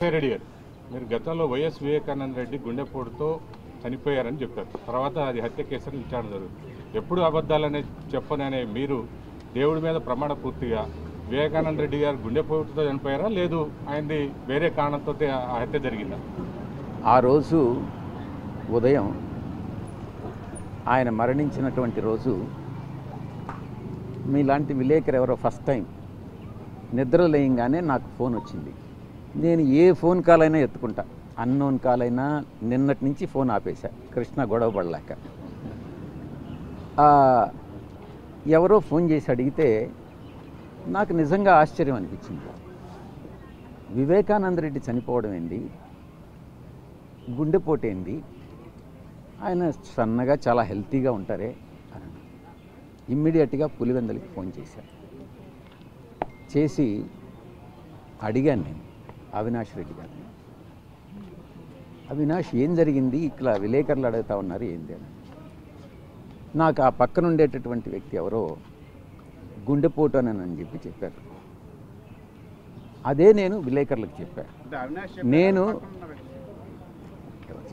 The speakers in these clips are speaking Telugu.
రెడ్డి గారు, మీరు గతంలో వైఎస్ వివేకానంద రెడ్డి గుండెపోటుతో చనిపోయారని చెప్పారు. తర్వాత అది హత్య కేసుని విచారణ జరుగుతుంది. ఎప్పుడు అబద్ధాలనే చెప్పననే మీరు దేవుడి మీద ప్రమాణ పూర్తిగా వివేకానంద రెడ్డి గారు గుండెపోటుతో చనిపోయారా, లేదు ఆయనది వేరే కారణంతో ఆ హత్య జరిగిందా? ఆ రోజు ఉదయం ఆయన మరణించినటువంటి రోజు మీలాంటి విలేకరు ఎవరో ఫస్ట్ టైం నిద్ర లేయంగానే నాకు ఫోన్ వచ్చింది. నేను ఏ ఫోన్ కాల్ అయినా ఎత్తుకుంటా, అన్నోన్ కాల్ అయినా. నిన్నటి నుంచి ఫోన్ ఆపేశా, కృష్ణ గొడవ పడలేక. ఎవరో ఫోన్ చేసి అడిగితే నాకు నిజంగా ఆశ్చర్యం అనిపించింది. వివేకానంద రెడ్డి చనిపోవడం ఏంది, గుండెపోటు ఏంది, ఆయన సన్నగా చాలా హెల్తీగా ఉంటారే అని ఇమ్మీడియట్గా పులివెందులకి ఫోన్ చేసి అడిగాను నేను అవినాష్ రెడ్డి గారిని. అవినాష్, ఏం జరిగింది, ఇట్లా విలేకరులు అడుగుతా ఉన్నారు ఏంది అని. నాకు ఆ పక్కన ఉండేటటువంటి వ్యక్తి ఎవరో గుండెపోటు అని చెప్పి చెప్పారు. అదే నేను విలేకరులకు చెప్పాను. నేను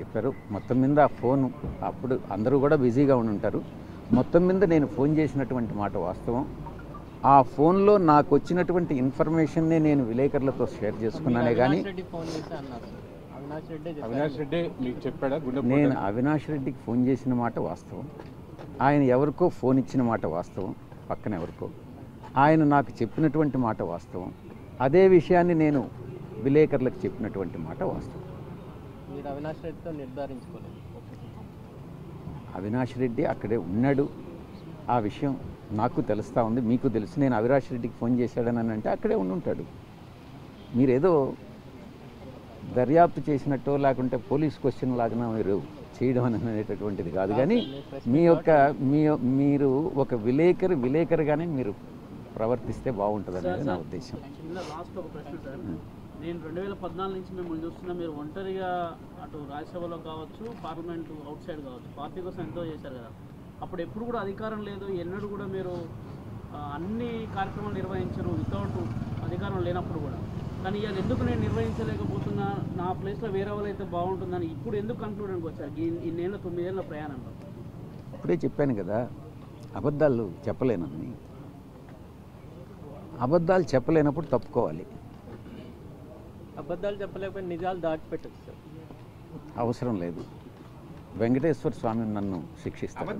చెప్పారు మొత్తం మీద ఆ ఫోను, అప్పుడు అందరూ కూడా బిజీగా ఉండి ఉంటారు. మొత్తం మీద నేను ఫోన్ చేసినటువంటి మాట వాస్తవం. ఆ ఫోన్లో నాకు వచ్చినటువంటి ఇన్ఫర్మేషన్నే నేను విలేకరులతో షేర్ చేసుకున్నానే కానీ అవినాష్ రెడ్డి మీకు చెప్పాడా? నేను అవినాష్ రెడ్డికి ఫోన్ చేసిన మాట వాస్తవం. ఆయన ఎవరికో ఫోన్ ఇచ్చిన మాట వాస్తవం, పక్కన ఎవరికో. ఆయన నాకు చెప్పినటువంటి మాట వాస్తవం. అదే విషయాన్ని నేను విలేకరులకు చెప్పినటువంటి మాట వాస్తవం. మీరు అవినాష్ రెడ్డితో నిర్ధారించుకోలేదు? అవినాష్ రెడ్డి అక్కడే ఉన్నాడు, ఆ విషయం నాకు తెలుస్తూ ఉంది, మీకు తెలుసు. నేను అవినాష్ రెడ్డికి ఫోన్ చేశాడని అంటే అక్కడే ఉండుంటాడు. మీరేదో దర్యాప్తు చేసినట్టు లేకుంటే పోలీస్ క్వశ్చన్ లాగా మీరు చేయడం అనేటటువంటిది కాదు. కానీ మీరు ఒక విలేకరుగానే మీరు ప్రవర్తిస్తే బాగుంటుంది అనేది నా ఉద్దేశం. లాస్ట్ ఒక ప్రశ్న సార్, నేను 2014 నుంచి మిమ్మల్ని చూస్తున్నా, మీరు ఒంటరిగా అటు రాజ్యసభలో కావచ్చు, పార్లమెంటు అవుట్ సైడ్ కావచ్చు, పార్టీ కోసం ఎంతో చేశారు కదా. అప్పుడు ఎప్పుడు కూడా అధికారం లేదు, ఎన్నడూ కూడా మీరు అన్ని కార్యక్రమాలు నిర్వహించరు వితౌట్ అధికారం లేనప్పుడు కూడా. కానీ ఇవాళ ఎందుకు నేను నిర్వహించలేకపోతున్నా, నా ప్లేస్లో వేరే వాళ్ళు అయితే బాగుంటుందని ఇప్పుడు ఎందుకు కన్క్లూడెన్కి వచ్చారు ఇన్నేళ్ళ 9 ఏళ్ళ ప్రయాణంలో? అప్పుడే చెప్పాను కదా, అబద్ధాలు చెప్పలేనని. అబద్ధాలు చెప్పలేనప్పుడు తప్పుకోవాలి. అబద్ధాలు చెప్పలేకపోతే నిజాలు దాచిపెట్టచ్చు సార్. అవసరం లేదు. వెంకటేశ్వర స్వామి నన్ను శిక్షిస్తాడు.